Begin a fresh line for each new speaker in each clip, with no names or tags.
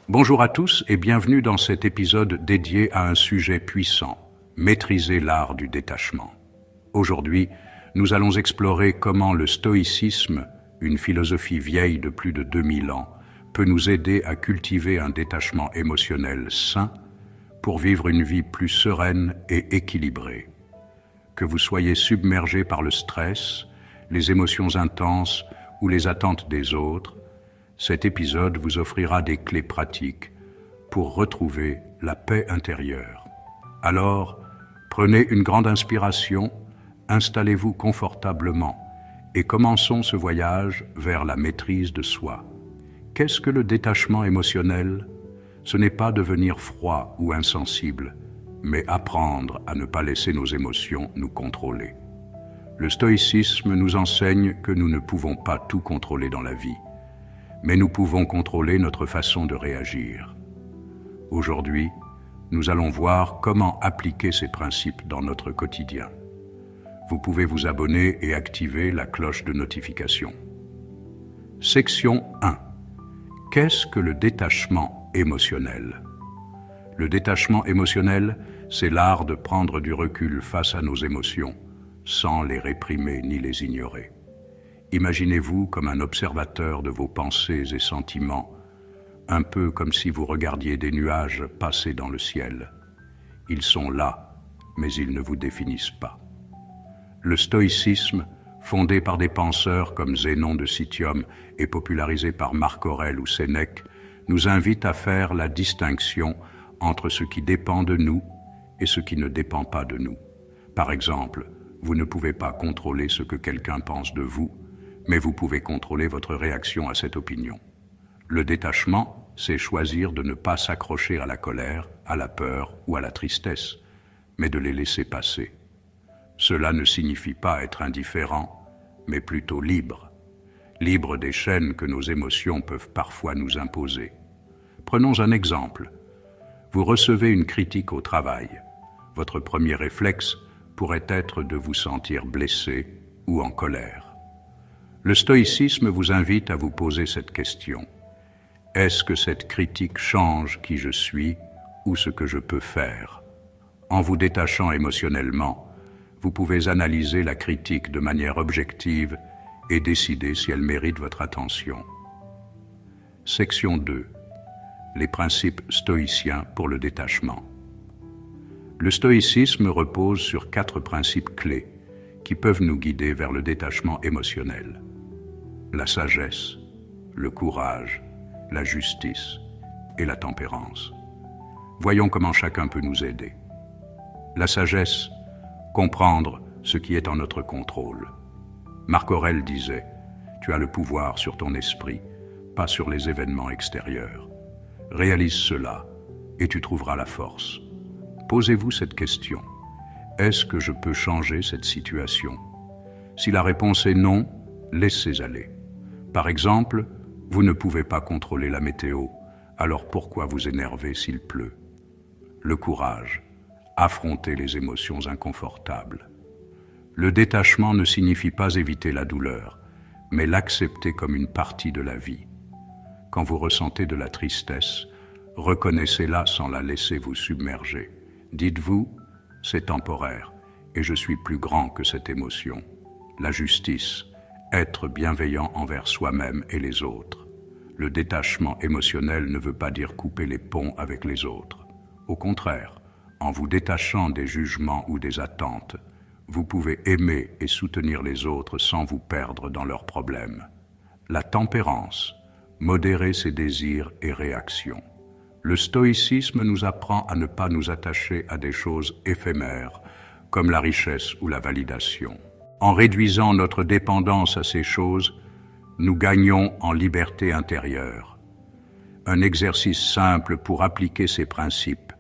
Bonjour à tous et bienvenue dans cet épisode dédié à un sujet puissant, maîtriser l'art du détachement. Aujourd'hui, nous allons explorer comment le stoïcisme, une philosophie vieille de plus de 2000 ans, peut nous aider à cultiver un détachement émotionnel sain pour vivre une vie plus sereine et équilibrée. Que vous soyez submergé par le stress, les émotions intenses ou les attentes des autres, cet épisode vous offrira des clés pratiques pour retrouver la paix intérieure. Alors, prenez une grande inspiration, installez-vous confortablement et commençons ce voyage vers la maîtrise de soi. Qu'est-ce que le détachement émotionnel ? Ce n'est pas devenir froid ou insensible, mais apprendre à ne pas laisser nos émotions nous contrôler. Le stoïcisme nous enseigne que nous ne pouvons pas tout contrôler dans la vie, mais nous pouvons contrôler notre façon de réagir. Aujourd'hui, nous allons voir comment appliquer ces principes dans notre quotidien. Vous pouvez vous abonner et activer la cloche de notification. Section 1. Qu'est-ce que le détachement émotionnel ? Le détachement émotionnel, c'est l'art de prendre du recul face à nos émotions, sans les réprimer ni les ignorer. Imaginez-vous comme un observateur de vos pensées et sentiments, un peu comme si vous regardiez des nuages passer dans le ciel. Ils sont là, mais ils ne vous définissent pas. Le stoïcisme, fondé par des penseurs comme Zénon de Citium et popularisé par Marc Aurèle ou Sénèque, nous invite à faire la distinction entre ce qui dépend de nous et ce qui ne dépend pas de nous. Par exemple, vous ne pouvez pas contrôler ce que quelqu'un pense de vous, mais vous pouvez contrôler votre réaction à cette opinion. Le détachement, c'est choisir de ne pas s'accrocher à la colère, à la peur ou à la tristesse, mais de les laisser passer. Cela ne signifie pas être indifférent, mais plutôt libre. Libre des chaînes que nos émotions peuvent parfois nous imposer. Prenons un exemple. Vous recevez une critique au travail. Votre premier réflexe pourrait être de vous sentir blessé ou en colère. Le stoïcisme vous invite à vous poser cette question. Est-ce que cette critique change qui je suis ou ce que je peux faire ? En vous détachant émotionnellement, vous pouvez analyser la critique de manière objective et décider si elle mérite votre attention. Section 2. Les principes stoïciens pour le détachement. Le stoïcisme repose sur 4 principes clés qui peuvent nous guider vers le détachement émotionnel. La sagesse, le courage, la justice et la tempérance. Voyons comment chacun peut nous aider. La sagesse, comprendre ce qui est en notre contrôle. Marc Aurèle disait « Tu as le pouvoir sur ton esprit, pas sur les événements extérieurs. Réalise cela et tu trouveras la force. » Posez-vous cette question. Est-ce que je peux changer cette situation ? Si la réponse est non, laissez aller. Par exemple, vous ne pouvez pas contrôler la météo, alors pourquoi vous énerver s'il pleut ? Le courage. Affronter les émotions inconfortables. Le détachement ne signifie pas éviter la douleur, mais l'accepter comme une partie de la vie. Quand vous ressentez de la tristesse, reconnaissez-la sans la laisser vous submerger. Dites-vous, c'est temporaire et je suis plus grand que cette émotion. La justice, être bienveillant envers soi-même et les autres. Le détachement émotionnel ne veut pas dire couper les ponts avec les autres. Au contraire, en vous détachant des jugements ou des attentes, vous pouvez aimer et soutenir les autres sans vous perdre dans leurs problèmes. La tempérance, modérer ses désirs et réactions. Le stoïcisme nous apprend à ne pas nous attacher à des choses éphémères, comme la richesse ou la validation. En réduisant notre dépendance à ces choses, nous gagnons en liberté intérieure. Un exercice simple pour appliquer ces principes.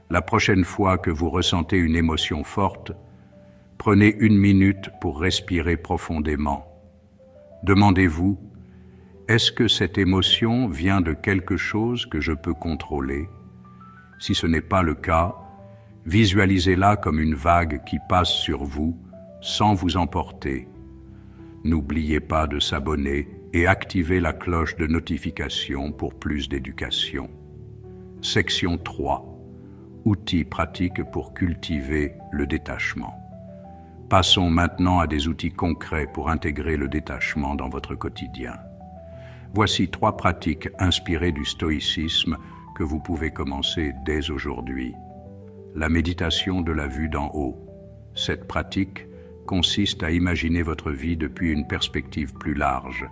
La prochaine fois que vous ressentez une émotion forte, prenez 1 minute pour respirer profondément. Demandez-vous, est-ce que cette émotion vient de quelque chose que je peux contrôler ? Si ce n'est pas le cas, visualisez-la comme une vague qui passe sur vous sans vous emporter. N'oubliez pas de s'abonner et activez la cloche de notification pour plus d'éducation. Section 3. Outils pratiques pour cultiver le détachement. Passons maintenant à des outils concrets pour intégrer le détachement dans votre quotidien. Voici 3 pratiques inspirées du stoïcisme que vous pouvez commencer dès aujourd'hui. La méditation de la vue d'en haut. Cette pratique consiste à imaginer votre vie depuis une perspective plus large,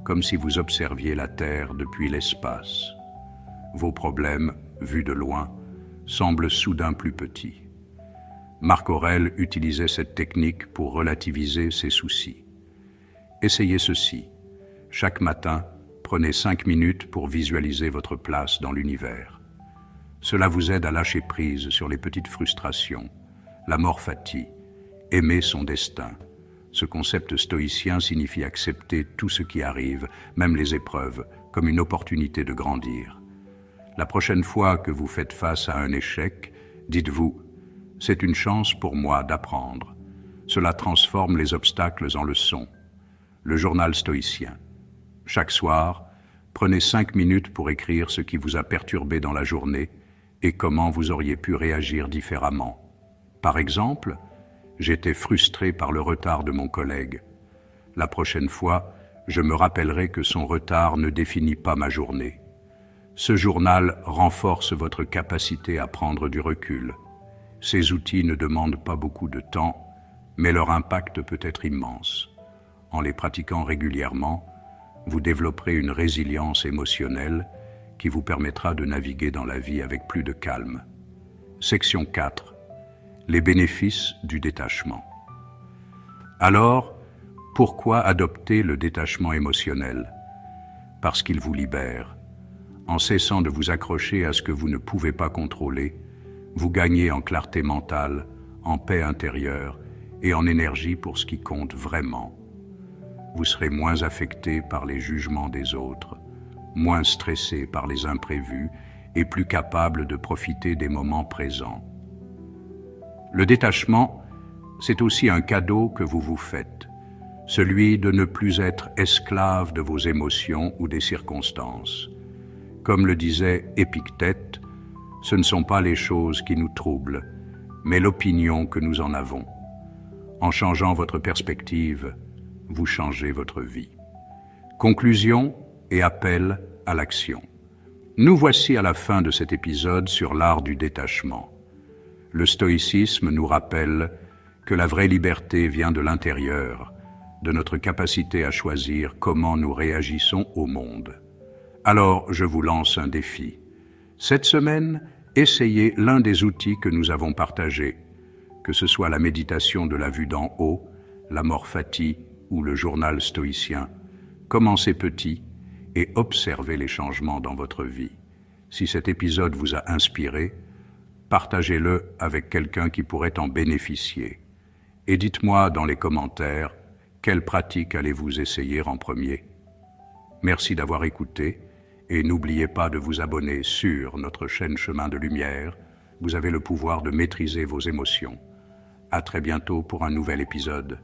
comme si vous observiez la Terre depuis l'espace. Vos problèmes, vus de loin, semblent soudain plus petits. Marc Aurèle utilisait cette technique pour relativiser ses soucis. Essayez ceci. Chaque matin, prenez 5 minutes pour visualiser votre place dans l'univers. Cela vous aide à lâcher prise sur les petites frustrations, l'amor fati, aimer son destin. Ce concept stoïcien signifie accepter tout ce qui arrive, même les épreuves, comme une opportunité de grandir. La prochaine fois que vous faites face à un échec, dites-vous « C'est une chance pour moi d'apprendre ». Cela transforme les obstacles en leçons. Le journal stoïcien. Chaque soir, prenez 5 minutes pour écrire ce qui vous a perturbé dans la journée et comment vous auriez pu réagir différemment. Par exemple, j'étais frustré par le retard de mon collègue. La prochaine fois, je me rappellerai que son retard ne définit pas ma journée. Ce journal renforce votre capacité à prendre du recul. Ces outils ne demandent pas beaucoup de temps, mais leur impact peut être immense. En les pratiquant régulièrement, vous développerez une résilience émotionnelle qui vous permettra de naviguer dans la vie avec plus de calme. Section 4. Les bénéfices du détachement. Alors, pourquoi adopter le détachement émotionnel? Parce qu'il vous libère. En cessant de vous accrocher à ce que vous ne pouvez pas contrôler, vous gagnez en clarté mentale, en paix intérieure et en énergie pour ce qui compte vraiment. Vous serez moins affecté par les jugements des autres, moins stressé par les imprévus et plus capable de profiter des moments présents. Le détachement, c'est aussi un cadeau que vous vous faites, celui de ne plus être esclave de vos émotions ou des circonstances. Comme le disait Épictète, ce ne sont pas les choses qui nous troublent, mais l'opinion que nous en avons. En changeant votre perspective, vous changez votre vie. Conclusion et appel à l'action. Nous voici à la fin de cet épisode sur l'art du détachement. Le stoïcisme nous rappelle que la vraie liberté vient de l'intérieur, de notre capacité à choisir comment nous réagissons au monde. Alors, je vous lance un défi. Cette semaine, essayez l'un des outils que nous avons partagés, que ce soit la méditation de la vue d'en haut, l'amor fati ou le journal stoïcien. Commencez petit et observez les changements dans votre vie. Si cet épisode vous a inspiré, partagez-le avec quelqu'un qui pourrait en bénéficier. Et dites-moi dans les commentaires, quelle pratique allez-vous essayer en premier? Merci d'avoir écouté. Et n'oubliez pas de vous abonner sur notre chaîne Chemin de Lumière. Vous avez le pouvoir de maîtriser vos émotions. À très bientôt pour un nouvel épisode.